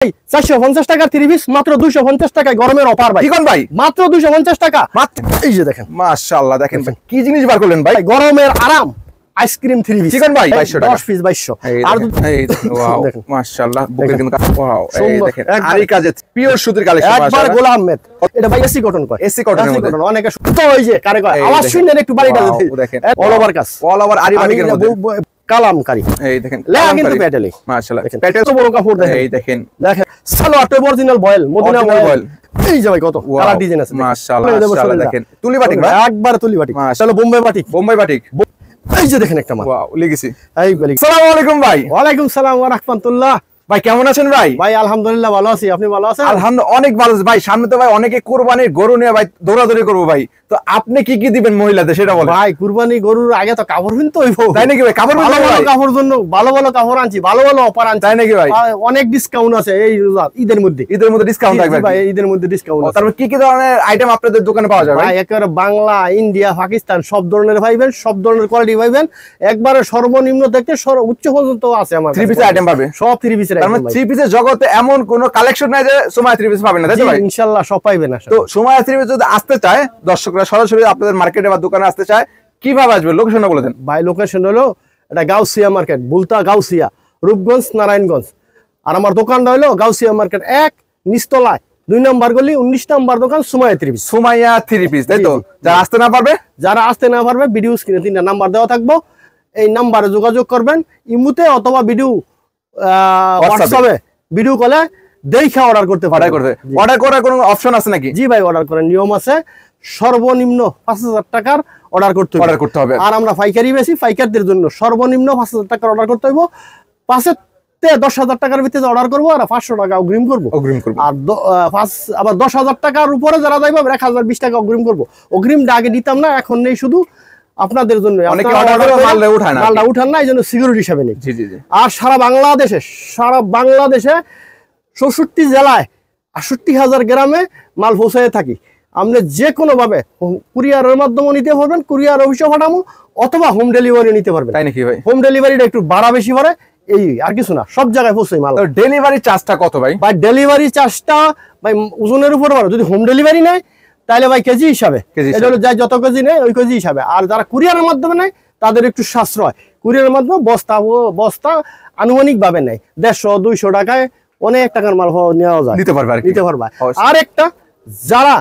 450 টাকার 3 পিস মাত্র 250 টাকায় গরমের অফার ভাই। ঠিক ভাই, মাত্র 250 টাকা মাত্র। এই যে দেখেন মাশাআল্লাহ, দেখেন ভাই কি জিনিস বার করলেন ভাই, গরমের আরাম আইসক্রিম 3 পিস। ঠিক ভাই 2200 টাকা 10 পিস 2200। আর এই ওয়াও মাশাআল্লাহ, বুকের কিন্তু ওয়াও, এই দেখেন আরি কাজে পিওর সুতির কালেকশন একবার গোলাম আহমেদ। এটা ভাই এসি কটন কয়, এসি কটনের মধ্যে অনেকে সুতো হই যে কারে কয় আওয়াজ শুনেন একটু বাড়িটা দেখেন অল ওভার কাজ, অল ওভার আরি বাটিকের মধ্যে কালামকারী। এই দেখেন লেয়া কিন্তু প্যাটেলি মাশাআল্লাহ, প্যাটেল তো বড় কাপড় দেখেন। এই দেখেন সালোয়ার তো অরিজিনাল বয়েল মদিনা বয়েল। এই যে ভাই কত কালার ডিজাইন আছে মাশাআল্লাহ মাশাআল্লাহ, দেখেন তুলি বাটিক ভাই, একবার তুলি বাটিক। চলো বোম্বে বাটিক, বোম্বে বাটিক। এই যে দেখেন একটা মাল, ওয়াও লেগেছি। এই বলি আসসালামু আলাইকুম ভাই। ওয়ালাইকুম সালাম ওয়া রাহমাতুল্লাহ। ভাই কেমন আছেন ভাই? ভাই আলহামদুলিল্লাহ ভালো আছি, আপনি ভালো আছেন? আলহামদুলিল্লাহ অনেক ভালো আছি ভাই। সামনে তো ভাই অনেকে কুরবানির গরু নিয়ে ভাই দৌড়াদৌড়ি করবো ভাই, তো আপনি কি কি দিবেন মহিলাদের সেটা বলেন ভাই। কুরবানি গরুর আগে তো কাপড় কিনতে হইব, তাই নাকি ভাই? কাপড় ভালো ভালো কাপড় জন্য ভালো ভালো কাপড় আনছি, ভালো ভালো অফার আনছি, তাই নাকি ভাই? অনেক ডিসকাউন্ট আছে এই ঈদের মধ্যে। ঈদের মধ্যে ডিসকাউন্ট থাকবে ভাই, ঈদের মধ্যে ডিসকাউন্ট আছে। তারপর কি কি ধরনের আইটেম আপনাদের দোকানে পাওয়া যাবে ভাই? একেবারে বাংলা, ইন্ডিয়া, পাকিস্তান সব ধরনের পাইবেন, সব ধরনের কোয়ালিটি পাইবেন। একবারে সর্বনিম্ন থেকে উচ্চ পর্যন্ত আছে আমার 3 পিসের আইটেম পাবে, সব 3 পিসের আইটেম। মানে 3 পিসের জগতে এমন কোন কালেকশন নাই যে সময় 3 পিস পাবেন না, তাই তো ভাই? ইনশাআল্লাহ সব পাইবেন। তো সময় 3 পিস যদি আসতে চায় দর্শকরা সরাসরি আপনাদের মার্কেটে বা দোকানে আসতে চায়, কিভাবে আসবে? লোকেশনটা বলে দেন ভাই। লোকেশন হলো এটা গাউসিয়া মার্কেট, বুলতা গাউসিয়া, রূপগঞ্জ, নারায়ণগঞ্জ। আর আমার দোকানটা হলো গাউসিয়া মার্কেট 1 নিচতলায় 2 নম্বর গলি 19 নম্বর দোকান, সুমাইয়া 3 পিস। সুমাইয়া 3 পিস, তাই তো? যারা আসতে না পারবে, ভিডিও স্ক্রিনে 3টা নাম্বার দেওয়া থাকবো, এই নাম্বারে যোগাযোগ করবেন। ইমুতে অথবা ভিডিও হোয়াটসঅ্যাপে ভিডিও কলে দেখে অর্ডার করতে পারেন। অর্ডার করার কোনো অপশন আছে নাকি? জি ভাই, অর্ডার করার নিয়ম আছে। সর্বনিম্ন 5000 টাকার অর্ডার করতে হবে। আর আমরা পাইকারি বেশি, পাইকারদের জন্য সর্বনিম্ন 5000 টাকার অর্ডার করতে হইব। 10,000 টাকার ভিতরে অর্ডার করবো আর 500 টাকা অগ্রিম করবো। আর আবার 10,000 টাকার উপরে যারা যাইবো 1020 টাকা অগ্রিম করবো। অগ্রিমটা আগে দিতাম না, এখন নেই, শুধু আপনাদের জন্য। মালটা উঠান না, এই জন্য সিকিউরিটি হিসাবে নেই। আর সারা বাংলাদেশে 64 জেলায় 68,000 গ্রামে মাল পৌঁছায় থাকি। আমরা যে কোনো ভাবে কুরিয়ারের মাধ্যমে নিতে পারবেন, কুরিয়ার অফিসে পাঠাবো, অথবা হোম ডেলিভারি নিতে পারবেন। তাই নাকি ভাই? হোম ডেলিভারিটা একটু ভাড়া বেশি পড়ে, এই আর কিছু না, সব জায়গায় পৌঁছায় মাল। ডেলিভারি চার্জটা কত ভাই? ভাই ডেলিভারি চার্জটা ভাই ওজনের উপর পারো। যদি হোম ডেলিভারি নেয় তাহলে ভাই কেজি হিসাবে, এটা হলো যাই যত কেজি নেয় ওই কেজি হিসাবে। আর যারা কুরিয়ারের মাধ্যমে নেয় তাদের একটু সাশ্রয়। কুরিয়ারের মাধ্যমে বস্তা আনুমানিক ভাবে নেয় 150-200 টাকায় অনেক টাকার মাল নেওয়া যায়, নিতে পারবে। আর একটা যারা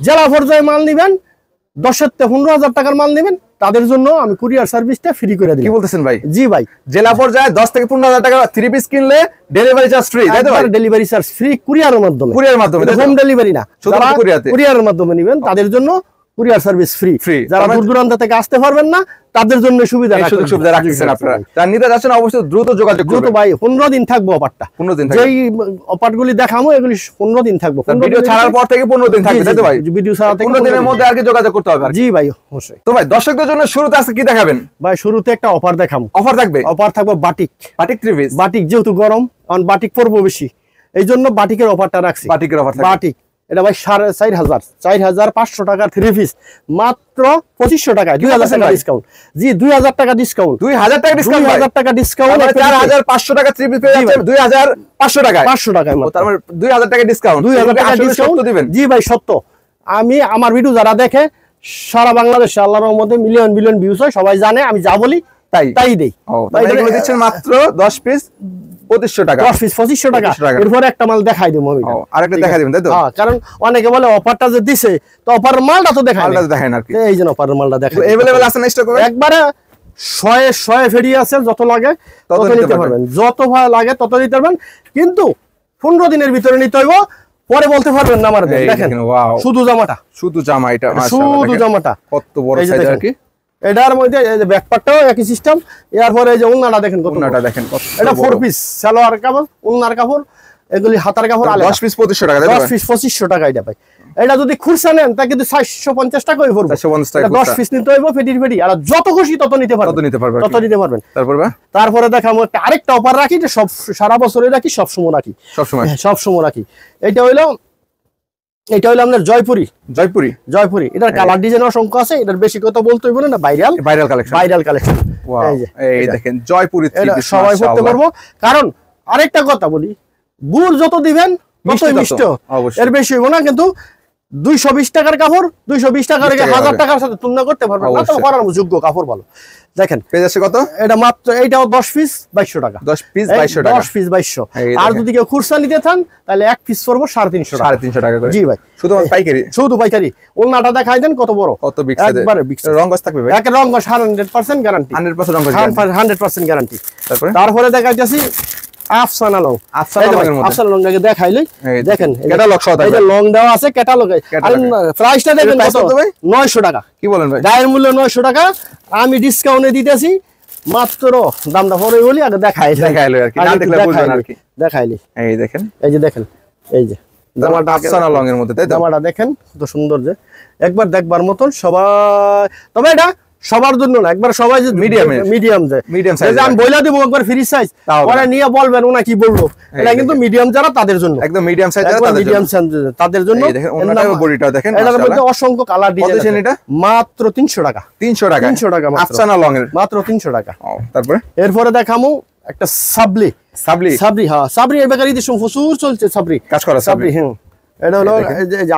জেলা পর্যায়ে মাল নিবেন, 10,000-15,000 টাকার মাল নিবেন, তাদের জন্য আমি কুরিয়ার সার্ভিসটা ফ্রি করে দিই। কি বলতেছেন ভাই? জি ভাই, জেলা পর্যায়ে 10,000-15,000 টাকা 3 পিস কিনলে ডেলিভারি চার্জ ফ্রি, তাই তো ভাই? ডেলিভারি চার্জ ফ্রি কুরিয়ারের মাধ্যমে, হোম ডেলিভারি না, শুধু কুরিয়ারের মাধ্যমে নিবেন তাদের জন্য কুরিয়ার সার্ভিস ফ্রি। যারা দূর দূরান্ত থেকে আসতে পারবেন না তাদের জন্য সুবিধা রাখছেন আপনারা। যারা নিতে যাচ্ছেন অবশ্যই দ্রুত যোগাযোগ করবেন ভাই। 15 দিন থাকবো অফারটা, 15 দিন যেই অফারগুলি দেখামো এগুলি 15 দিন থাকবো। ভিডিও ছাড়ার পর থেকে 15 দিন থাকবে, তাই তো ভাই? ভিডিও ছাড়া থেকে 15 দিনের মধ্যে আর কি যোগাযোগ করতে হবে। জি ভাই অবশ্যই। তো ভাই দর্শকদের জন্য শুরুতে আজকে কি দেখাবেন ভাই? শুরুতে একটা অফার দেখাবো। অফার থাকবে বাটিক 3 পিস। বাটিক যেহেতু গরম, কারণ বাটিক পরবো বেশি, এই জন্য বাটিকের অফারটা রাখছি। বাটিক এটা ভাই 4,500 টাকার 3 পিস মাত্র 2500 টাকায়, 2,000 টাকা ডিসকাউন্ট। জি 2,000 টাকা ডিসকাউন্ট, 2,000 টাকা ডিসকাউন্ট, 2,000 টাকা ডিসকাউন্ট। 4,500 টাকা 3 পিস পেয়ে যাচ্ছে 2,500 টাকায়, 500 টাকায়। তার মানে 2,000 টাকা ডিসকাউন্ট। 2,000 টাকা ডিসকাউন্ট দিবেন? জি ভাই সত্য। আমি আমার ভিডিও যারা দেখে সারা বাংলাদেশে আল্লাহর রহমতে মিলিয়ন ভিউজ হয়, সবাই জানে আমি যা বলি তাই দেই। তাই এগুলো দিচ্ছেন মাত্র 10 পিস 2500 টাকা, 10 পিস 2500 টাকা। এরপর একটা মাল দেখাই দেব আমি, আরেকটা দেখাই দিবেন, তাই তো? হ্যাঁ, কারণ অনেকে বলে অফারটা যে দিছে তো অফারের মালটা তো দেখায় না, আর কি। এই যে অফারের মালটা দেখাই, अवेलेबल আছে না স্টক? একবারে 100 ফেরি আছে, যত লাগে তত নিতে পারবেন, যত ভালো লাগে তত নিতে পারবেন। কিন্তু 15 দিনের ভিতরে নিতে হইব, পরে বলতে পারবেন না আমার। দেখেন শুধু জামাটা, এটা শুধু জামাটা কত বড় সাইজ আর কি। এটার মধ্যে এই যে ব্যাকপ্যাকটাও একই সিস্টেম। এরপরে এই যে ওন্নাটা দেখেন, এটা 4 পিস সালোয়ার কাপড়, ওন্নার কাপড়, এগুলি হাতার কাপড়। 10 পিস 2500 টাকা, 10 পিস 2500 টাকা এটা ভাই। এটা যদি খুচরা নেন তা কিন্তু 450 টাকাই পড়বে। 10 পিস নিতে হইব, ফেটি। আর যত খুশি তত নিতে পারবেন। তারপরে দেখাবো আরেকটা অফার রাখি, যে সব সারা বছরে রাখি, সব সময় রাখি। এটা হলো আমাদের জয়পুরি। এটার কালার ডিজাইন অসংখ্য আছে, এটার বেশি কথা বলতে হইব না, ভাইরাল কালেকশন। এই দেখেন জয়পুরি সবাই পড়তে পারবো। কারণ আরেকটা কথা বলি, গুড় যত দিবেন ততই মিষ্টি, এর বেশি হইব না। কিন্তু 220 টাকার কাপড় 220 টাকার 1000 টাকার সাথে তুলনা করতে পারবেন না, তো করার যোগ্য কাপড় ভালো। দেখেন পেজ আছে কত, এটা মাত্র এইটাও 10 পিস 2200 টাকা, 10 পিস 2200 টাকা, 10 পিস 2200। আর যদি কেউ খুচরা নিতে চান তাহলে এক পিস পড়বো 350 টাকা, 350 টাকা করে। জি ভাই, শুধু পাইকারি, শুধু পাইকারি। ওনাটা দেখাই দেন কত বড়, কত বিক্রি, একবারে বিক্রি। রং গাছ থাকবে ভাই, এক রং গাছ 100% গ্যারান্টি, 100% রং গাছ 100% গ্যারান্টি। তারপরে দেখাইতেছি আফসানা লং, আফসানা লংয়ের মধ্যে, আফসানা লংটাকে দেখাইলে দেখেন ক্যাটালগ সহ এই যে লং দেওয়া আছে, ক্যাটালগে। আর প্রাইসটা দেখেন কত, 900 টাকা। কি বলেন ভাই, গায়ের মূল্য 900 টাকা, আমি ডিসকাউন্টে দিতেছি মাত্র, দামটা পরে বলি, আগে দেখাইলো আর কি, না দেখলে বুঝবেন আর কি। দেখাইলি এই দেখেন, এই যে দেখেন, এই যে জামাটা আফসানা লং এর মধ্যে, তাই তো? জামাটা দেখেন কত সুন্দর, যে একবার দেখবার মতন সবাই। তবে এটা সবার জন্য না, একবার সবাই যে মিডিয়াম সাইজ, আমি বইলা দেবো একবার ফ্রি সাইজ, ওরা নিয়ে বলবেন ওনা কি বললো, এটা কিন্তু মিডিয়াম যারা তাদের জন্য, একদম মিডিয়াম সাইজ যারা তাদের জন্য। বডিটা দেখেন, এটার মধ্যে অসংখ্য কালার ডিজাইন, এটা মাত্র 300 টাকা, 300 টাকা, 300 টাকা আফসানা লং এর মাত্র 300 টাকা। তারপরে এরপরে দেখামু একটা সাবলি, হ্যাঁ সাবরি, এই বেকারিতে প্রচুর চলছে সাবরি, কাজ করা সাবরি। হ্যাঁ, এটা হলো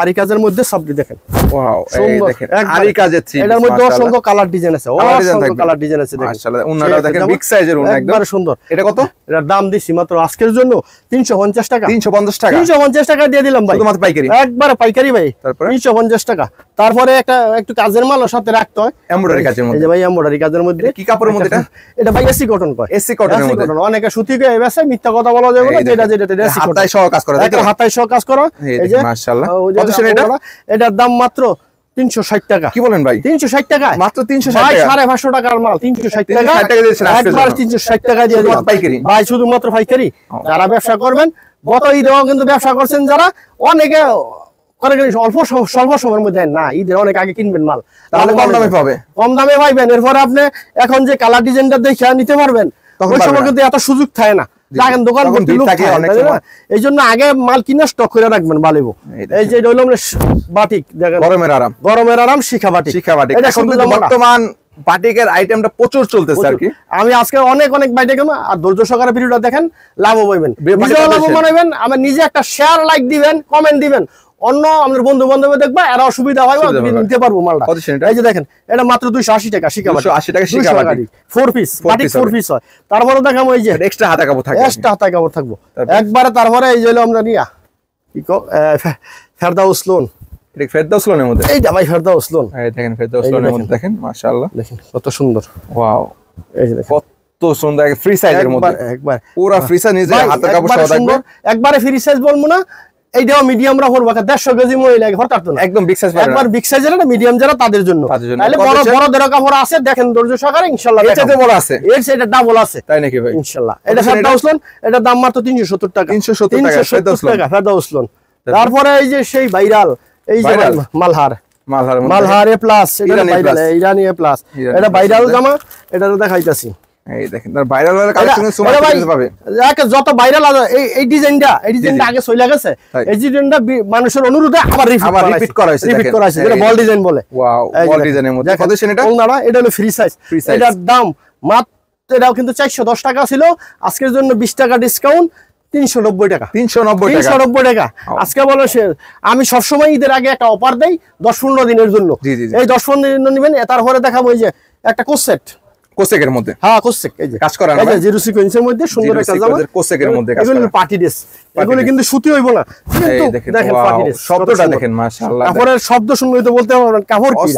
আরি কাজের মধ্যে সাবরি, দেখেন ওয়াও, এই দেখেন আরি কাজের থ্রি, এটার মধ্যে অসংখ্য কালার ডিজাইন আছে, অসংখ্য কালার ডিজাইন আছে, দেখেন মাশাআল্লাহ। ওনাটা দেখেন বিগ সাইজের, ওনা একদম সুন্দর। এটা কত, এটার দাম দিছি মাত্র আজকের জন্য 350 টাকা, 350 টাকা, 350 টাকা দিয়ে দিলাম ভাই, শুধুমাত্র পাইকারি, একবারে পাইকারি ভাই, 350 টাকা। তারপরে একটু কাজের মালও সাথে রাখতে হয়, এমব্রয়ডারি কাজের মধ্যে, এই যে ভাই এমব্রয়ডারি কাজের মধ্যে। কি কাপড়ের মধ্যে এটা ভাই এসি কটন কয়, এসি কটনের মধ্যে, অনেকে সুতি কয়, এবারে মিথ্যা কথা বলা যাবে না, যেটা এসি কটন, হাতায় সহ কাজ করা, এটা হাতায় সহ কাজ করা। এই যে মাশাআল্লাহ, কত সেটা, এটার দাম মাত্র 360 টাকা। কি বলেন ভাই, 360 টাকা, মাত্র 360 টাকা, টাকা, 550 টাকার মাল 360 টাকা, 360 টাকা দিয়েছেন আজকে, একবার 360 টাকা দিয়ে দিলাম পাইকারি ভাই, শুধুমাত্র পাইকারি। যারা ব্যবসা করবেন, গত ঈদেও কিন্তু ব্যবসা করছেন যারা, অনেকে স্বল্প সময়ের মধ্যে না, ঈদের অনেক আগে কিনবেন মাল, তাহলে কম দামে পাইবেন। এরপরে আপনি এখন যে কালার ডিজাইনটা দেখে নিতে পারবেন, ওই সময় কিন্তু এত সুযোগ থাকে না, দেখেন দোকান করতে লোক থাকে, এই জন্য আগে মাল কিনে স্টক করে রাখবেন ভালো। এই যে হলো বাটিক, দেখেন গরমের আরাম শিখা বাটিক, এটা বর্তমান বাটিকের আইটেমটা প্রচুর চলতেছে আর কি। আমি আজকে অনেক বাটিক, আর ধৈর্য সহকারে ভিডিওটা দেখেন, লাভ হইবেন, লাভবান হইবেন। আমি নিজে একটা শেয়ার, লাইক দিবেন, কমেন্ট দিবেন, অন্য আমাদের বন্ধু বান্ধব দেখবা, এরা অসুবিধা হয় নিতে পারবো মালটা। এই যে দেখেন, এটা মাত্র 280 টাকা শিখা বাটিক, 280 টাকা শিখা বাটিক, 4 পিস বাটিক, 4 পিস হয়। তারপরে দেখাবো এই যে এক্সট্রা হাতা কাপড় থাকবে, এক্সট্রা হাতা কাপড় থাকবো একবারে। তারপরে এই যে হলো আমরা নিয়া কি কো ফেরদাউস লোন, এটা ফেরদাউস লোনের মধ্যে, এইটা ভাই ফেরদাউস লোন, এই দেখেন ফেরদাউস লোনের মধ্যে, দেখেন মাশাআল্লাহ, দেখেন কত সুন্দর, ওয়াও, এই যে দেখেন কত সুন্দর, ফ্রি সাইজের মধ্যে, একবার পুরো ফ্রি সাইজ, নিজে হাতা কাপড় সহ থাকবে, একবারে ফ্রি সাইজ বলবো না, এইটাও মিডিয়াম রা পড়বা, 150 কেজি মহিলা ভরতে পারতো না, একদম বিগ সাইজ, একবার বিগ সাইজের, এটা মিডিয়াম যারা তাদের জন্য। তাহলে বড় দেড় কাপড় আছে, দেখেন ধৈর্য সহকারে, ইনশাআল্লাহ এটাতে বড় আছে, এর সেটা ডাবল আছে, তাই নাকি ভাই, ইনশাআল্লাহ। এটা ফেরদাউস লোন, এটা দাম মাত্র 370 টাকা, 370 টাকা ফেরদাউস লোন। তারপরে এই যে সেই ভাইরাল, এই যে মালহার এ প্লাস, এটা ভাইরাল ইরানি এ প্লাস, এটা ভাইরাল জামা, এটা দেখাইতাছি। এই দেখেন তার ভাইরাল এর কালেকশন সুমার কিনতে পাবে, যত ভাইরাল আছে এই ডিজাইনটা আগে চলে গেছে, এই ডিজাইনটা মানুষের অনুরোধে আবার রিপিট করা হয়েছে, যেটা বল ডিজাইন বলে। ওয়াও, বল ডিজাইনের মধ্যে কত সেটা, এটা হলো ফ্রি সাইজ, এটার দাম মাত্র, এটাও কিন্তু 410 টাকা ছিল, আজকের জন্য 20 টাকা ডিসকাউন্ট, 390 টাকা, 390 টাকা আজকে বলো। আমি সবসময় ঈদের আগে একটা অফার দেই 10-15 দিনের জন্য, এই 10-15 দিনের নেবেন। তারপরে দেখাবো এই যে একটা কোসেট, কোসেকের মধ্যে, হ্যাঁ কোসেক, এই যে কাজ করা না, জিরো সিকোয়েন্সের মধ্যে সুন্দর একটা জামা, কোসেকের মধ্যে কাজ করা, এগুলো পার্টি ড্রেস, এগুলো কিন্তু সুতি হইব না, কিন্তু দেখেন পার্টি ড্রেস, শব্দটা দেখেন মাশাআল্লাহ, কাপড়ের শব্দ শুনলে তো বলতে পারবেন কাপড় কি,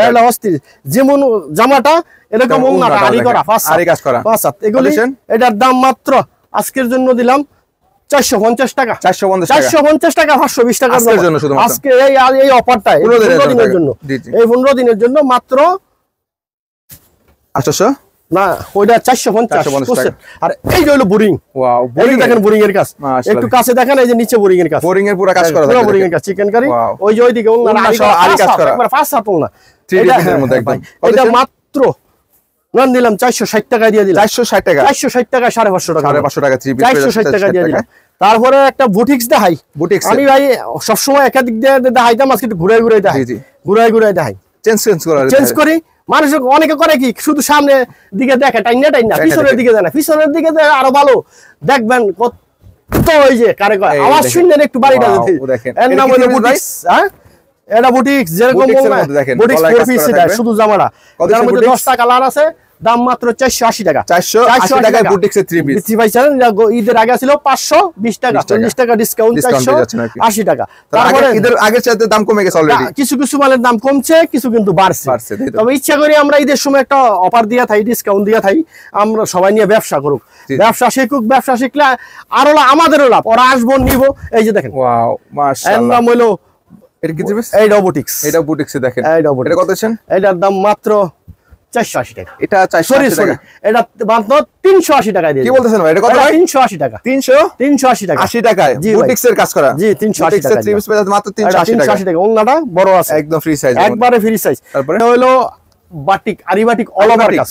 এটা অস্থির। যেমন জামাটা এরকম ওন্নাটা আরি করা, আরি কাজ করা, এগুলো, এটার দাম মাত্র আজকের জন্য দিলাম 450 টাকা, 450 টাকা, 520 টাকা আজকে এই অফারটা 15 দিনের জন্য, এই 15 দিনের জন্য মাত্র 800 না, ওইটা 450। আর এই যে হলো বোরিং, ওয়াও, বোরিং দেখেন, বোরিং এর কাজ একটু কাছে দেখেন, এই যে নিচে বোরিং এর কাজ, বোরিং এর পুরো কাজ করা, পুরো বোরিং এর কাজ, চিকেন কারি, ওই যে ওইদিকে ওন্না আরি কাজ করা, একবার ফাস্ট আপল না, 3D এর মধ্যে একদম। এটা মাত্র নাম দিলাম 460 টাকা দিয়ে দিলাম, 460 টাকা, 460 টাকা, 550 টাকা, 550 টাকা, 460 টাকা দিয়ে দিলাম। তারপরে একটা বুটিক্স দেখাই, আমি ভাই সবসময় একাধিক দেখাইতাম, আজকে একটু ঘুরাই দেখাই, চেঞ্জ করি। মানুষ অনেকে করে কি, শুধু সামনে দিকে দেখে, টাইনা পিছনের দিকে যায় না, পিছনের দিকে আরো ভালো দেখবেন, তো ওই যে কারে কয় আওয়াজ শুনলেন একটু বাড়িটা দিতে এর নাম হলো বুটিক্স। হ্যাঁ এটা বুটিক্স, যেরকম বুটিক্স 4 পিস এটা শুধু জামাটা, এর মধ্যে 10টা কালার আছে, দাম মাত্র 480 টাকা। 480 টাকায় বুটিক্সের 3 পিস পাইছেন। ঈদের আগে ছিল 520 টাকা, 40 টাকা ডিসকাউন্ট 480 টাকা। তারপরে ঈদের আগের চাইতে দাম কমে গেছে অলরেডি, কিছু কিছু মালের দাম কমছে, কিছু কিন্তু বাড়ছে। তবে ইচ্ছা করি আমরা ঈদের সময় একটা অফার দিয়া থাই, ডিসকাউন্ট দিয়া থাই, আমরা সবাই নিয়ে ব্যবসা করুক, ব্যবসা শিখুক, ব্যবসা শিখলে আরো আমাদেরও লাভ, ওরা আসবো নিব। এই যে দেখেন ওয়াও মাশাআল্লাহ, নাম হলো এটা কি দিবেন? এইটা বুটিক্স, এটা বুটিক্সে দেখেন, এটা কত আছেন? এটার দাম মাত্র 480 টাকা। এটা 480 টাকা, এটা মাত্র 380 টাকা দিয়ে। কি বলতেছেন ভাই? এটা কত ভাই? 380 টাকা। 380 টাকা, 80 টাকায় বুটিক্সের কাজ করা। জি 380 টাকা, 3 পিস মাত্র 380 টাকা। ওন্নাটা বড় আছে, একদম ফ্রি সাইজ, একবারে ফ্রি সাইজ। তারপরে এটা হলো বাটিক, আরি বাটিক, অল ওভার কাজ,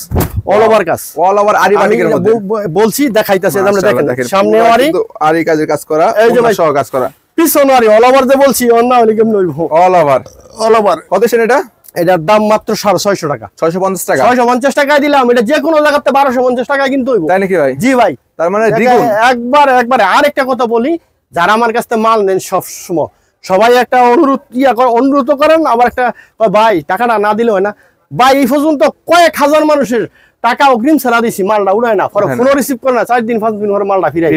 অল ওভার কাজ, অল ওভার আরি বাটিকের মধ্যে বলছি দেখাইতাছে, আমরা দেখেন সামনে আরি, আরি কাজের কাজ করা, ওন্না সহ কাজ করা, পিছনে আরি, অল ওভার যে বলছি, অন্য হলে কেমন হইব? All over, all over. কত ছেন এটা? এটার দাম মাত্র 650 টাকা, 650 টাকা, 650 টাকায় দিলাম। এটা যে কোনো জায়গাতে 1250 টাকায় কিন্তু হইব, তাই নাকি ভাই? জি ভাই, তার মানে দ্বিগুণ। একবার আরেকটা কথা বলি, যারা আমার কাছে মাল নেন সব সময় সবাই একটা অনুরোধ করেন, আবার একটা ভাই টাকাটা না দিলে হয় না। ভাই এই পর্যন্ত কয়েক হাজার মানুষের টাকা অগ্রিম ছাড়া দিছি, মালটা উড়ায় না, ফোনও রিসিভ করে না, 4 দিন 5 দিন পরে মালটা ফিরে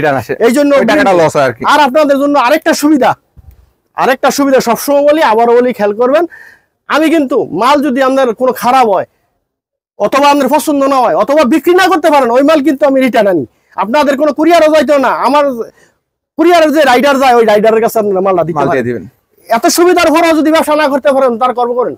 এই জন্য টাকাটা লস হয় আর কি। আর আপনাদের জন্য আরেকটা সুবিধা সবসময় বলি, আবারও বলি, খেয়াল করবেন, আমি কিন্তু মাল যদি আপনার কোনো খারাপ হয় অথবা আপনার পছন্দ না হয় অথবা বিক্রি না করতে পারেন, ওই মাল কিন্তু আমি রিটার্ন আনি। আপনাদের কোনো কুরিয়ারও যাইতো না, আমার কুরিয়ারের যে রাইডার যায় ওই রাইডারের কাছে আপনারা মালটা দিতে পারেন। এত সুবিধার পরে যদি ব্যবসা না করতে পারেন তার কর্ম করেন।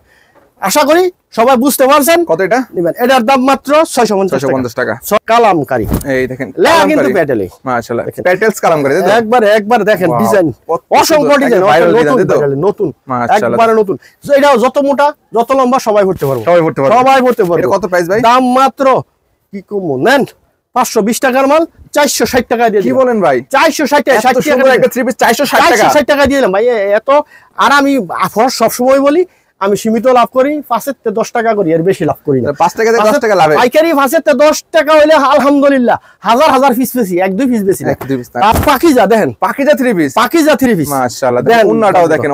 আশা করি সবাই বুঝতে পারছেন। কত এটা নেবেন? এটার দাম মাত্র 650 টাকা। কালামকারী, এই দেখেন লেয়া কিন্তু প্যাটেলে, মাশাআল্লাহ প্যাটেলস কালামকারী, একবার দেখেন ডিজাইন, অসংখ্য ডিজাইন, নতুন একবারে নতুন। এটাও যত মোটা যত লম্বা সবাই পড়তে পারবে, সবাই পড়তে পারবে। এটা কত প্রাইস ভাই? দাম মাত্র কি কম নেন, 520 টাকার মাল 460 টাকা দিয়ে। কি বলেন ভাই? 460 টাকা, 60 টাকা একটা 3 পিস 460 টাকা দিয়ে দিলাম ভাই। এত আর আমি সব সময় বলি, আমি সীমিত লাভ করি, 5-10 টাকা করি, এর বেশি লাভ করি না। 5 টাকা থেকে 10 টাকা লাভ। পাইকারি 5-10 টাকা হইলে আলহামদুলিল্লাহ, হাজার পিস বেশি, 1-2 পিস বেশি। আর পাকিজা দেখেন, পাকিজা 3 পিস, পাকিজা 3 পিস মাশাআল্লাহ। দেখেন ওন্নাটাও দেখেন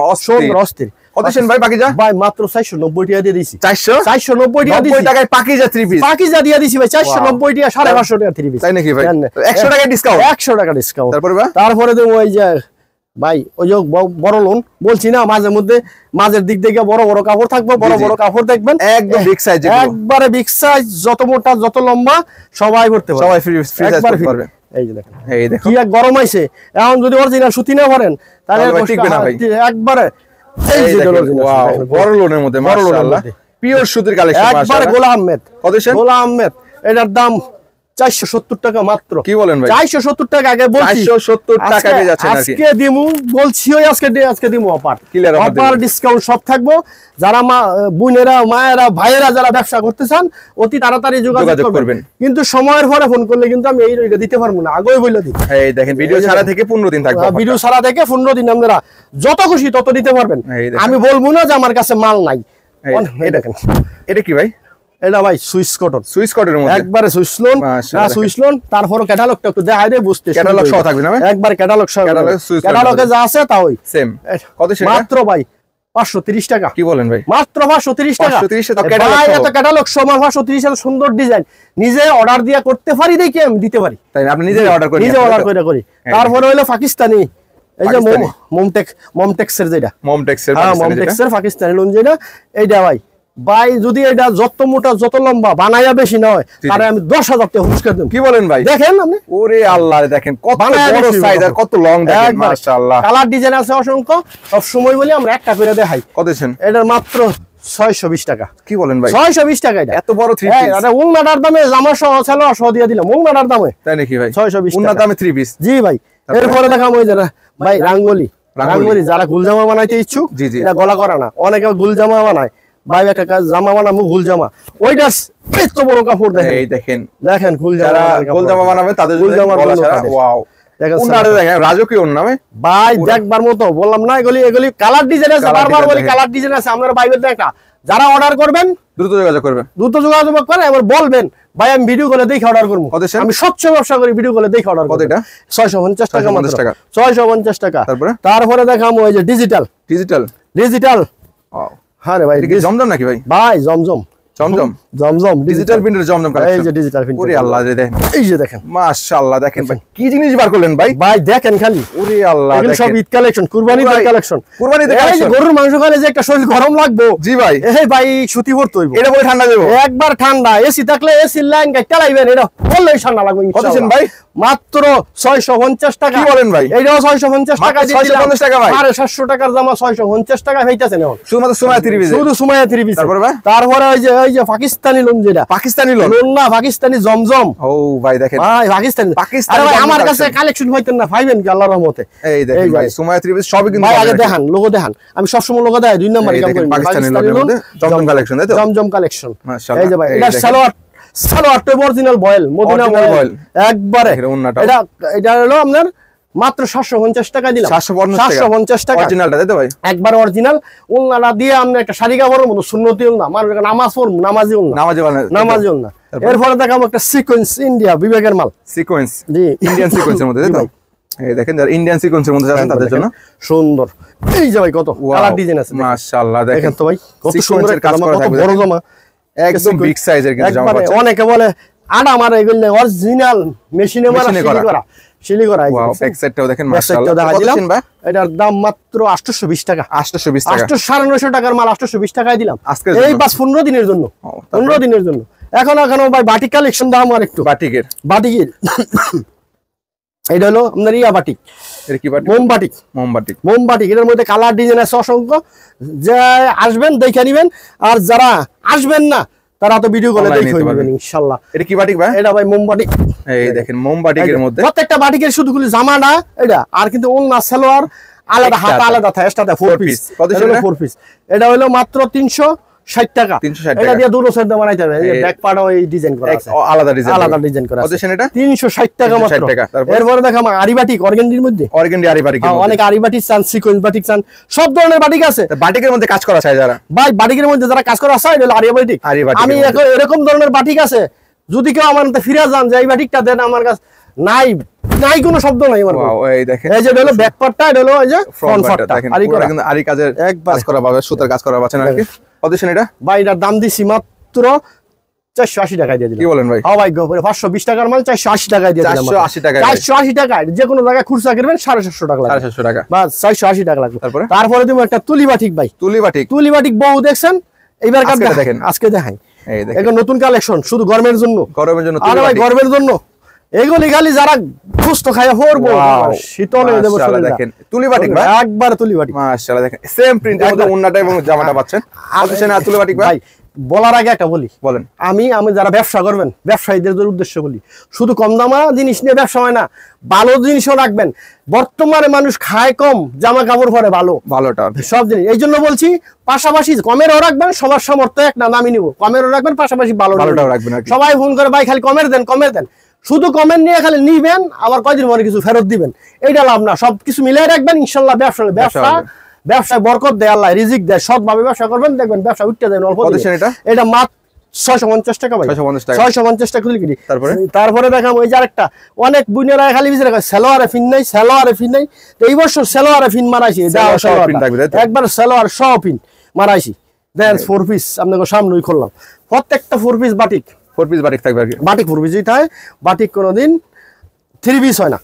অস্থির। কত ছেন ভাই পাকিজা? ভাই মাত্র 490 টাকা দিয়ে দিছি। 490 টাকা দিছি, 90 টাকায় পাকিজা 3 পিস, পাকিজা দিয়ে দিছি ভাই। 490 টাকা, 550 টাকা 3 পিস। তাই নাকি ভাই? 100 টাকা ডিসকাউন্ট, 100 টাকা ডিসকাউন্ট। তারপরে দেবো ওই যে ভাই, ওই যে বড় লোন বলছি না, মাঝে মধ্যে মাঝের দিক থেকে বড় বড় কাপড় থাকবে, বড় কাপড় দেখবেন, একদম বিগ সাইজ, একবারে বিগ সাইজ, যত মোটা যত লম্বা সবাই করতে পারবে, সবাই ফ্রি সাইজ করতে পারবে। এই যে দেখেন, এই দেখো কি গরম আইছে, এখন যদি অরিজিনাল সুতি না পরেন তাহলে টিকবে না ভাই, একবারে এই যে ওয়াও, বড় লোনের মধ্যে মাশাআল্লাহ, পিওর সুতির কালেকশন মাশাআল্লাহ। একবারে গোলাম আহমেদ, কত ছেন? গোলাম আহমেদ, এটার দাম 470 টাকা মাত্র। কি বলেন ভাই? 470 টাকা আগে বলছি, 470 টাকা দিয়ে যাচ্ছে নাকি? আজকে দিমু বলছি, ওই আজকে দিমু অফার, অফার ডিসকাউন্ট সব থাকবো। যারা বোনেরা, মায়েরা, ভাইয়েরা যারা ব্যবসা করতে চান অতি তাড়াতাড়ি যোগাযোগ করবেন, কিন্তু সময়ের পরে ফোন করলে কিন্তু আমি এইটা দিতে পারবো না, আগেই বলে দিই। এই দেখেন ভিডিও ছাড়া থেকে 15 দিন থাকবে, ভিডিও ছাড়া থেকে 15 দিন আপনারা যত খুশি তত দিতে পারবেন। আমি বলবো না যে আমার কাছে মাল নাই। এই দেখেন, এটা কি ভাই? এটা ভাই সুইস কটনের মধ্যে, একবারে সুইস লোন। তারপরও ক্যাটালগটা একটু দেখাই দেই, বুঝতে ক্যাটালগ সহ থাকবে না? একবার ক্যাটালগ সহ, ক্যাটালগে যা আছে তা ওই সেম। কত সেটা? মাত্র ভাই 530 টাকা। কি বলেন ভাই? মাত্র 530 টাকা। 530 টাকা ভাই, এত ক্যাটালগ সহ 530 এত সুন্দর ডিজাইন, নিজে অর্ডার দিয়া করতে পারি দেখি আমি দিতে পারি। তাই আপনি নিজে অর্ডার করি। তারপরে হলো পাকিস্তানি, এই যে মমটেক্সের, যেটা মমটেক্সের পাকিস্তানি লোন, যেটা এইটা ভাই যদি এটা যত মোটা যত লম্বা বানায়া বেশি না হয় তাহলে আমি 10,000 টাকা হুঁশকার দেব। কি বলেন ভাই? দেখেন আপনি, ওরে আল্লাহ, দেখেন কত বড় সাইজ আর কত লং, দেখেন মাশাআল্লাহ। কালার ডিজাইন আছে অসংখ্য, সব সময় বলি আমরা একটা করে দেখাই। কত ছেন? এটার মাত্র 620 টাকা। কি বলেন ভাই? 620 টাকা। এটা এত বড় 3 পিস, এটা উন্নাটার দামে জামা সহ সালোয়ার সহ দিয়ে দিলাম, উন্নাটার দামে। তাই নাকি ভাই? 620 উন্নার দামে 3 পিস। জি ভাই। এরপরে দেখাম ওই যারা ভাই রাঙ্গলি, যারা গুলজামা বানাইতে ইচ্ছুক, এটা গলা করা না, অনেকে গুলজামা বানায়। ভাই একটা কাজ জামা বানাবো, গুল জামা, ওইটা এত বড় কাপড় দেখেন। এই দেখেন গুল জামা বানাবে তাদের জন্য গলা ছাড়া। ওয়াও, ওন্নাটা দেখেন রাজকীয় ওন্না ভাই দেখবার মতো, বললাম না এগুলি কালার ডিজাইন আছে, বারবার বলি কালার ডিজাইন আছে। আপনারা বাইবেল একটা যারা অর্ডার করবেন দ্রুত যোগাযোগ করেন, এবার বলবেন ভাই আমি ভিডিও কলে দেখে অর্ডার করবো। আমি স্বচ্ছ ব্যবসা করি, ভিডিও কলে দেখে অর্ডার করবো। 650 টাকা, 650 টাকা। তারপরে দেখাবো ওই যে ডিজিটাল। হ্যাঁ রে ভাই, জমজম নাকি ভাই? ভাই জমজম ডিজিটাল প্রিন্টের জমজম কালেকশন। এই যে ডিজিটাল প্রিন্ট, ওরে আল্লাহ রে দেখেন, এই যে দেখেন মাশাআল্লাহ দেখেন ভাই কি জিনিস বার করলেন ভাই। ভাই দেখেন খালি, ওরে আল্লাহ এগুলো সব ঈদ কালেকশন, কুরবানির কালেকশন। এই যে গরুর মাংস খাইলে যে একটা শরীর গরম লাগবে, জি ভাই, এই ভাই সুতি পড়তে হইব, এটা বলে ঠান্ডা দেব একবার ঠান্ডা। এসি থাকলে এসি লাইন গাইতে লাইবেন, এটা বললেই ঠান্ডা লাগবে ইনশাআল্লাহ। কতছেন ভাই? মাত্র 650 টাকা। কি বলেন ভাই? এইটাও 650 টাকা দিয়ে দিলাম। 650 টাকা ভাই, 750 টাকার জামা 650 টাকা হইতাছেন এখন, শুধুমাত্র সুমাইয়া 3 পিস, শুধু সুমাইয়া 3 পিস। তারপরে ওই যে পাকিস্তানি লোন, যেটা পাকিস্তানি লোন না, পাকিস্তানি জমজম। ও ভাই দেখেন ভাই পাকিস্তানি। আরে ভাই আমার কাছে কালেকশন হইতেন না, পাইবেন কি আল্লাহর রহমতে। এই দেখেন ভাই সুমাইয়া 3 পিস সবই কিন্তু ভাই আগে দেখেন, লোগো দেখেন, আমি সব সময় লোগো দেই, 2 নম্বরে কাম করি। পাকিস্তানি লোন জমজম কালেকশন, তাই তো? জমজম কালেকশন, মাশাআল্লাহ। এই যে ভাই এটা সালোয়ার তো অরিজিনাল বয়েল, মদিনা বয়েল একবারে। এটা হলো আপনার মাত্র 750 টাকা দিলাম। 750 টাকা অরিজিনালটা, তাই তো ভাই? একবার অরিজিনাল। ওলনাটা দিয়ে আমরা একটা শাড়ি কাপড়ের মতো সুন্নতি ওলনা, মানে নামাজ পড়ব, নামাজি ওলনা। এরপরে দেখাবো একটা সিকোয়েন্স, ইন্ডিয়া বিবেকের মাল। সিকোয়েন্স, জি, ইন্ডিয়ান সিকোয়েন্সের মধ্যে, তাই তো? এই দেখেন যারা ইন্ডিয়ান সিকোয়েন্সের মধ্যে আছেন তাদের জন্য সুন্দর। এই যে ভাই কত কালার ডিজাইন আছে, মাশাআল্লাহ দেখেন তো ভাই কত সুন্দর কাজ করা থাকবে, বড় জামা, একদম বিগ সাইজের কিন্তু জামা পাচ্ছেন। অনেকে বলে আড়া মারা, এগুলো অরিজিনাল মেশিনে শিলি করা। ওয়াও, ব্যাক সাইডটাও দেখেন মাশাআল্লাহ। কত দিন ভাই? এটার দাম মাত্র 820 টাকা। 820 টাকা, 950 টাকার মাল 820 টাকায় দিলাম এই বাস 15 দিনের জন্য। 15 দিনের জন্য। এখন ভাই বাটিক কালেকশন দাম আর একটু বাটিকের এটা হলো আপনার ইয়া বাটিক। এর কি বাটিক? মোমবাটিক। এটার মধ্যে কালার ডিজাইন আছে অসংখ্য। যে আসবেন দেখে নিবেন, আর যারা আসবেন না তারা তো ভিডিও কলে দেখে নেবেন ইনশাআল্লাহ। এটা কি বাটিক ভাই? এটা ভাই মোমবাটিক। এই দেখেন মোমবাটিকের মধ্যে প্রত্যেকটা বাটিকের শুধু জামা না এটা, আর কিন্তু ওলনা সালোয়ার আলাদা, হাতা আলাদা থাকে, এক্সট্রা 4 পিস। কত ছিল 4 পিস? এটা হলো মাত্র 360 টাকা। এটা দিয়ে দুটো সেট বানাইতে হবে। এই ব্যাক পার্টও এই ডিজাইন করা আছে, আলাদা ডিজাইন করা আছে। কত এটা? 360 টাকা মাত্র। এরপরে দেখাম আরিবাটিক, অর্গানডির মধ্যে। আরিবাটিক, অনেক আরিবাটিক চান, সিকোয়েন্স বাটিক চান, সব ধরনের বাটিক আছে। বাটিকের মধ্যে কাজ করা চাই যারা, ভাই বাটিকের মধ্যে যারা কাজ করা চায়, এটা হলো আরিবাটিক। আমি এরকম ধরনের বাটিক আছে, যদি কেউ আমার কাছে ফিরে যান যে এই বাটিকটা দেন, আমার কাছে নাই কোনো শব্দ নাই আমার। এই দেখেন, এই যে হলো ব্যাক পার্টটা, এটা হলো এই যে ফ্রন্ট পার্টটা। আরি কাজের কাজ করা পাবে, সুতার কাজ করা পাচ্ছেন আর কি। কত এটা ভাই? এটার দাম দিছি মাত্র 480 টাকায় দিয়ে দিলাম। কি বলেন ভাই? হ্যাঁ ভাই, 520 টাকার মাল 480 টাকায় দিয়ে দিলাম। 480 টাকায় যে কোনো জায়গায় খুচরা করবেন 750 টাকা লাগবে। 750 টাকা বাস 480 টাকা লাগবে। তারপরে তুমি একটা তুলি বাটিক ভাই, তুলি বাটিক বহু দেখছেন, এইবার দেখেন, আজকে দেখাই। এই দেখেন এটা নতুন কালেকশন, শুধু গরমের জন্য। আরে ভাই গরমের জন্য এগুলি খালি যারা সুস্থ খায় পরবো, শীতলে দেব শরীরে। দেখেন তুলি বাটিক ভাই, একবার তুলি বাটিক মাশাআল্লাহ। দেখেন সেম প্রিন্টের মধ্যে ওন্নাটা এবং জামাটা পাচ্ছেন। আছেন তুলি বাটিক ভাই। বলার আগে একটা বলি, বলেন। আমি যারা ব্যবসা করবেন, ব্যবসায়ীদের উদ্দেশ্য বলি, শুধু কম দামা জিনিস নিয়ে ব্যবসা হয় না, ভালো জিনিসও রাখবেন। বর্তমানে মানুষ খায় কম, জামা কাপড় পরে ভালোটা সব জিনিস। এই জন্য বলছি পাশাপাশি কমেরও রাখবেন, সবার সামর্থ্য এক না, দামি নিব, কমেরও রাখবেন, পাশাপাশি ভালোটাও রাখবেন। সবাই ফোন করে ভাই খালি কমের দেন, শুধু কমেন্ট নিয়ে খালি নিবেন, আবার কয়দিন পরে কিছু ফেরত দিবেন, এইটা লাভ না। সবকিছু মিলাই রাখবেন, ইনশাল্লাহ ব্যবসায় বরকত দেয়, আল্লাহ রিজিক দেয়। সৎভাবে ব্যবসা করবেন, দেখবেন ব্যবসা উঠতে দেবেন অল্প। এটা মাত্র 650 টাকা ভাই, 650 টাকা। তারপরে দেখাম ওই যে আরেকটা, অনেক বুনেরা খালি বিচারে সালোয়ারে ফিন নাই, তো এই বছর সালোয়ারে ফিন মারাইছি, একবার সালোয়ার সহ ফিন মারাইছি। দেন 4 পিস আপনাকে সামনেই খুললাম, প্রত্যেকটা 4 পিস বাটিক। 4 পিস বাটিক থাকবে আর কি। বাটিক 4 পিস হয়, বাটিক কোনোদিন 3 পিস হয় না,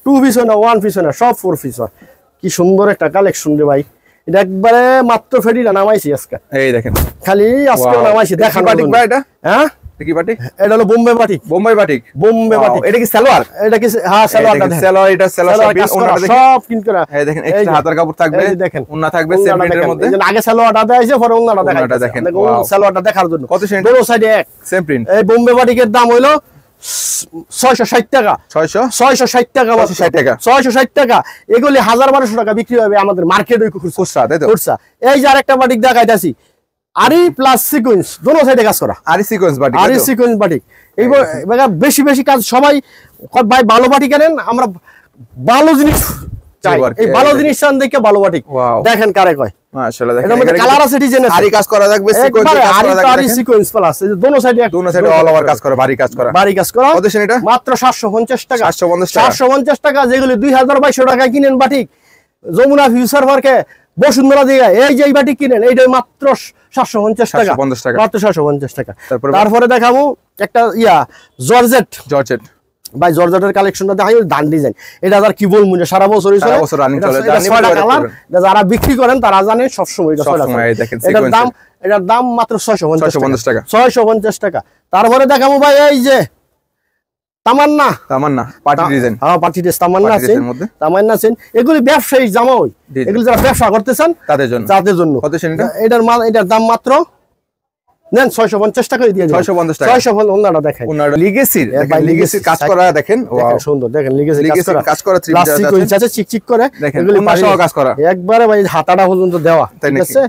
2 পিস হয় না, 1 পিস হয় না, সব 4 পিস হয়। কি সুন্দর একটা কালেকশন রে ভাই, এটা একবারে মাত্র ফেডিটা নামাইছি আজকে। এই দেখেন খালি আজকে নামাইছি, দেখান বাটিক ভাই। এটা হ্যাঁ কি বাটিক? এটা হলো বোম্বে বাটিক। এটা কি সালোয়ার? এটা কি হ্যাঁ সালোয়ারটা দেখেন, সালোয়ার। এটা সালোয়ার সব কিন করা। এই দেখেন এক্সট্রা হাতার কাপড় থাকবে, দেখেন ওন্না থাকবে সেম প্রিন্টের মধ্যে। এই আগে সালোয়ারটা দেখাইছে, পরে ওন্নাটা দেখাইছে। দেখেন সালোয়ারটা দেখার জন্য কত সেন্ট, দুটো সাইডে এক সেম প্রিন্ট। এই বোম্বে বাটিকের দাম হইলো 660 টাকা। 660 টাকা, 660 টাকা। এগুলি 1000-1200 টাকা বিক্রি হবে আমাদের মার্কেটে খুচরা, তাই তো? খুচরা। এই যে আরেকটা বাটিক দেখাইতাছি, আরি প্লাস সিকোয়েন্স, দুটো সাইডে কাজ করা। আরি সিকোয়েন্স বাটিক। এইবার বেশি কাজ সবাই ভাই ভালো বাটিক কেনেন, আমরা ভালো জিনিস চাই, এই ভালো জিনিস চান দেখে ভালো বাটিক দেখেন কারে কয় মাশাআল্লাহ। দেখেন এটার মধ্যে কালার আছে, ডিজাইন আছে, আরি কাজ করা থাকবে, সিকোয়েন্স কাজ করা থাকবে, আরি সিকোয়েন্স প্লাস এই যে দোনো সাইডে অল ওভার কাজ করা, ভারী কাজ করা, ভারী কাজ করা। কত এটা? মাত্র 750 টাকা। 750 টাকা, যেগুলি 2200 টাকায় কিনেন বাটিক যমুনা ফিউচার পার্কে বসুন্ধরা দিঘা, এই যে এই বাটিক কিনেন এইটা মাত্র 750 টাকা, মাত্র 750 টাকা। তারপরে দেখাবো একটা জর্জেট ভাই, জর্জেটের কালেকশনটা দেখাই, ডান ডিজাইন, এটা আর কি বলবো না, সারা বছরই চলে, যারা বিক্রি করেন তারা জানেন সবসময় এটার দাম মাত্র 650 টাকা, 650 টাকা। তারপরে দেখাবো ভাই এই যে তামান্না পার্টি ডিজাইন, হ্যাঁ পার্টি ডিজাইন তামান্না আছে, তামান্না আছেন, এগুলি ব্যবসায়ী জামা, এগুলি যারা ব্যবসা করতেছেন তাদের জন্য। কত এটা? এটার দাম মাত্র নেন 650 টাকা দিয়ে দিন, 650 টাকা। 650 ওনাটা দেখেন, ওনাটা লিগেসির, দেখেন লিগেসির কাজ করা, দেখেন ওয়াও সুন্দর, দেখেন লিগেসির কাজ করা, প্লাস্টিক আছে চিকচিক করে, এগুলি পাশাও কাজ করা একবারে ভাই হাতাটা পর্যন্ত দেওয়া, ঠিক আছে।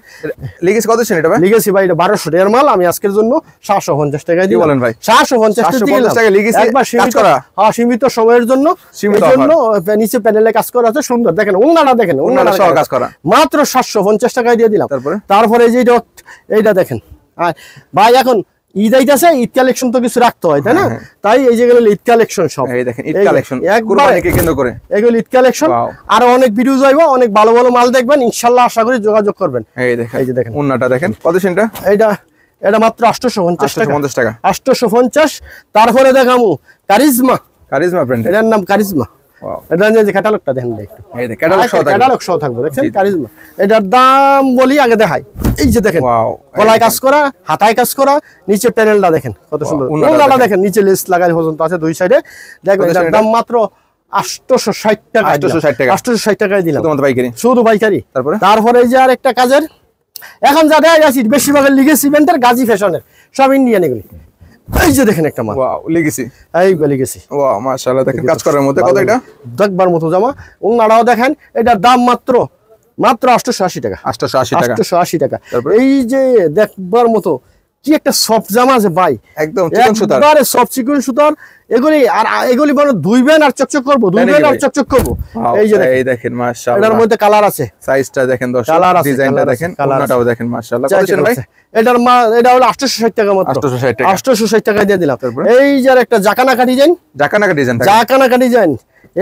লিগেসি কত এটা ভাই? লিগেসি ভাই এটা 1200 টাকার মাল, আমি আজকের জন্য 750 টাকা দিয়ে বলেন ভাই, 750 টাকা লিগেসি কাজ করা, হ্যাঁ সীমিত সময়ের জন্য, নিচে প্যানেলে কাজ করা আছে সুন্দর, দেখেন ওনাটা দেখেন, ওনাটা সহ কাজ করা, মাত্র 750 টাকা দিয়ে দিলাম। তারপরে এই যে এইটা দেখেন ভাই, এখন ঈদ আইতাছে, ঈদ কালেকশন তো কিছু রাখতে হয় তাই না, তাই এই যেগুলো ঈদ কালেকশন সব, এই দেখেন ঈদ কালেকশন কুরবানিকে কেন্দ্র করে এগুলো ঈদ কালেকশন, আর অনেক ভিডিও যাইবো, অনেক ভালো ভালো মাল দেখবেন ইনশাআল্লাহ, আশা করি যোগাযোগ করবেন। এই যে দেখেন ওন্নাটা দেখেন, কত এটা? এটা মাত্র 850 টাকা, 850। তারপরে দেখামু কারিজমা ব্র্যান্ড, এটার নাম কারিজমা, এটা যে ক্যাটালগটা দেখেন, এই যে ক্যাটালগ সহ থাকবে, দেখেন কারিজমা। এটার দাম বলি আগে দেখাই, এই যে দেখেন গলায় কাজ করা, হাতায় কাজ করা, নিচে প্যানেলটা দেখেন কত সুন্দর, ওনাটা দেখেন নিচে লেস লাগাই পর্যন্ত আছে দুই সাইডে, দেখবেন এটার দাম মাত্র 860 টাকা, 860 টাকায় দিলাম শুধু পাইকারি। তারপরে এই যে আর একটা কাজের, এখন যা দেয় আছি বেশিরভাগ লিগেসি ব্র্যান্ডের, গাজী ফ্যাশনের, সব ইন্ডিয়ান এগুলি, এই যে দেখেন একটা মাল, ওয়াও লিগেসি, এই লিগেসি, ওয়াও মাশাআল্লাহ, দেখেন কাজ করার মধ্যে, কত এটা? দেখবার মতো জামা, ওনাটাও দেখেন, এটার দাম মাত্র 880 টাকা, 880 টাকা। এই যে দেখবার মতো কি একটা সফট জামা আছে ভাই, একদম চিকন সুতার, একবারে সফট চিকন সুতার, এগুলি আর এগুলি মানে ধুইবেন আর চকচক করব, ধুইবেন আর চকচক করব। এই যে দেখেন মাশাআল্লাহ, এটার মধ্যে কালার আছে, সাইজটা দেখেন, দর্শক ডিজাইনটা দেখেন, ওনাটাও দেখেন মাশাআল্লাহ। কত ভাই? এটা হলো 860 টাকা মাত্র, 860 টাকা দিয়ে দিলাম। এই যে একটা জাকানাকা ডিজাইন,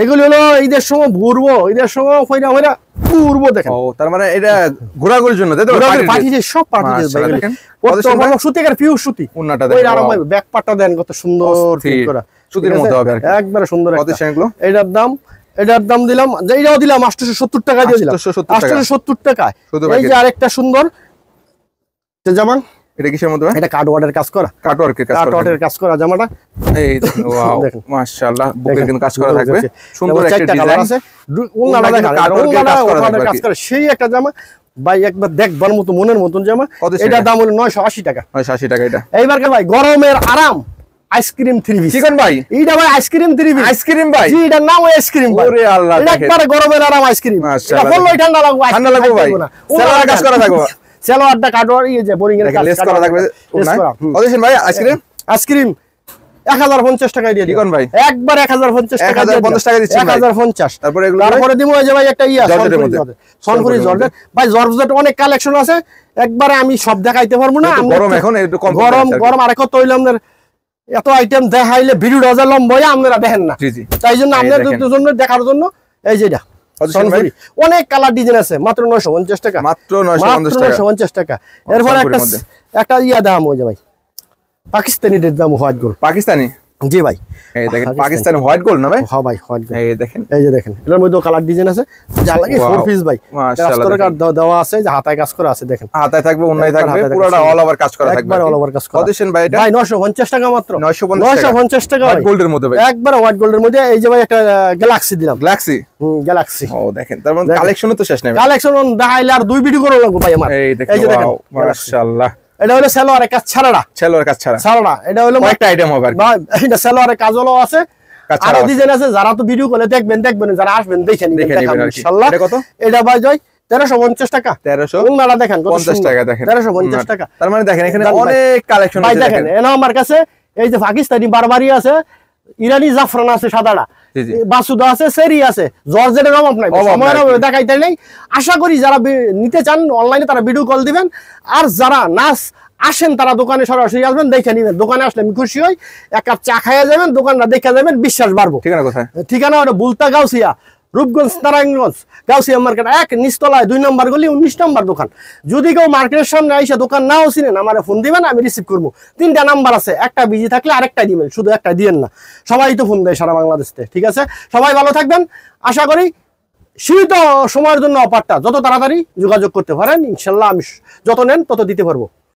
এগুলি হলো ঈদের সময় ঘুরবো, ঈদের সময় কইরা ঘুরবো, দেখেন ও তার মানে এটা ঘোরাঘুরির জন্য, তাই তো? পার্টি যে সব পার্টি যে ভাই, দেখেন কত সুতিকার পিওর সুতি, ওন্নাটা দেখেন, ওই আরাম ভাই, ব্যাক পাটটা দেন কত সুন্দর ফিট করা, সুতির মধ্যে হবে আর কি, একবারে সুন্দর। কত এগুলো? এটার দাম দিলাম, এইটাও দিলাম 870 টাকা দিয়ে দিলাম, 870 টাকা। এই যে আরেকটা সুন্দর জামা, এটা কিসের মধ্যে? এটা কাটওয়ার্কের কাজ করা, কাটওয়ার্কের কাজ করা জামাটা, এই ওয়াও মাশাআল্লাহ, বুকের কিন্তু কাজ করা থাকবে, সুন্দর একটা ডিজাইন আছে, ওনাটা দেখেন কাটওয়ার্কের কাজ করা, সেই একটা জামা ভাই, একবার দেখবার মতো মনের মতন জামা। এটার দাম হলো 980 টাকা, 980 টাকা। এটা এইবার ভাই গরমের আরাম আইসক্রিম 3 পিস, চিকন ভাই, এইটা ভাই আইসক্রিম 3 পিস, আইসক্রিম ভাই, জি এটার নাম আইসক্রিম ভাই, ওরে আল্লাহ, এটা একবারে গরমের আরাম আইসক্রিম, মাশাআল্লাহ, এটা বললেই ঠান্ডা লাগবে, ভাই, সেলোয়ার কাজ করা থাকবে, সেলোয়ারটা কাটওয়ার, এই যে বোরিং এর কাজ লেস করা থাকবে, কত ভাই? আইসক্রিম 1050 টাকায় দিয়ে দিবেন ভাই, একবার 1050 টাকা, 1050 টাকা দিচ্ছেন ভাই, 1050। তারপরে দিমু এই যে ভাই একটা সনপুরি জর্জেট ভাই, জর্জেট অনেক কালেকশন আছে, একবারে আমি সব দেখাইতে পারবো না, গরম এখন একটু কম, গরম আর কত হইলো আপনার, এত আইটেম দেখাইলে ভিডিওটা যা লম্বা হয় আপনারা দেখেন না, জি জি, তাই জন্য আপনাদের জন্য দেখার জন্য এই যেটা অনেক কালার ডিজাইন আছে, মাত্র 950 টাকা, মাত্র 950 টাকা। এরপর একটা দাম হয়ে যায় ভাই, পাকিস্তানি দাম হোয়াইট গোল্ড, পাকিস্তানি, জি ভাই, এই দেখেন পাকিস্তানি হোয়াইট গোল্ড না ভাই, হ্যাঁ ভাই হোয়াইট গোল্ড, এই দেখেন, এই যে দেখেন এর মধ্যে কালার ডিজাইন আছে, যা লাগে 4 পিস ভাই, মাশাআল্লাহ, কাজ দেওয়া আছে, যে হাতায় কাজ করা আছে, দেখেন হাতায় থাকবে, ওন্নায় থাকবে, পুরোটা অল ওভার কাজ করা থাকবে, একবার অল ওভার কাজ করা। কত দিছেন ভাই এটা? ভাই 950 টাকা মাত্র, 950 টাকা হোয়াইট গোল্ডের মধ্যে ভাই, একবার হোয়াইট গোল্ডের মধ্যে। এই যে ভাই একটা গ্যালাক্সি দিলাম, গ্যালাক্সি, ও দেখেন, তার মানে কালেকশনও তো শেষ নাই, কালেকশন দেখাইলে আর 2 ভিডিও করে লাগবে ভাই আমার। এই যে দেখেন মাশাআল্লাহ, এটা হলো সালোয়ারের কাজ ছাড়া, এটা হলো একটা আইটেম হবে আর কি, এটা সালোয়ারের কাজ হলো আছে, আর ডিজাইন আছে, যারা তো ভিডিও করে দেখবেন, যারা আসবেন দেখে নিবেন ইনশাআল্লাহ। এটা কত? এটা ভাই জয় 1350 টাকা, 1300, ওনারা দেখেন 50 টাকা, দেখেন 1350 টাকা। তার মানে দেখেন এখানে অনেক কালেকশন আছে, দেখেন এনা আমার কাছে এই যে পাকিস্তানি বারবারি আছে, ইরানি জাফরান আছে সাদাটা, জি, জি। বাসুদা আছে, সেরি আছে, জর্জেটের অভাব নাই, সময়ের অভাবে দেখাইতে নেই। আশা করি যারা নিতে চান অনলাইনে তারা ভিডিও কল দিবেন, আর যারা নাচ আসেন তারা দোকানে সরাসরি আসবেন, দেখে নিবেন। দোকানে আসলে আমি খুশি হই, এক কাপ চা খাইয়া যাবেন, দোকানটা দেখে যাবেন, বিশ্বাস বাড়বো। ঠিকানা কোথায়? ঠিকানা হলো বুলতা গাউসিয়া, রূপগঞ্জ, নারায়ণগঞ্জ, গাউসিয়া মার্কেট 1 নিচতলায় 2 নম্বর গলি 19 নম্বর দোকান। যদি কেউ মার্কেটের সামনে আইসা দোকান নাও চিনেন, আমারে ফোন দিবেন, আমি রিসিভ করবো। 3টা নাম্বার আছে, একটা বিজি থাকলে আরেকটা দিবেন, শুধু একটা দিয়েন না। সবাই তো ফোন দেয় সারা বাংলাদেশ থেকে, ঠিক আছে? সবাই ভালো থাকবেন। আশা করি সীমিত সময়ের জন্য অফারটা যত তাড়াতাড়ি যোগাযোগ করতে পারেন, ইনশাল্লাহ আমি যত নেন তত দিতে পারবো।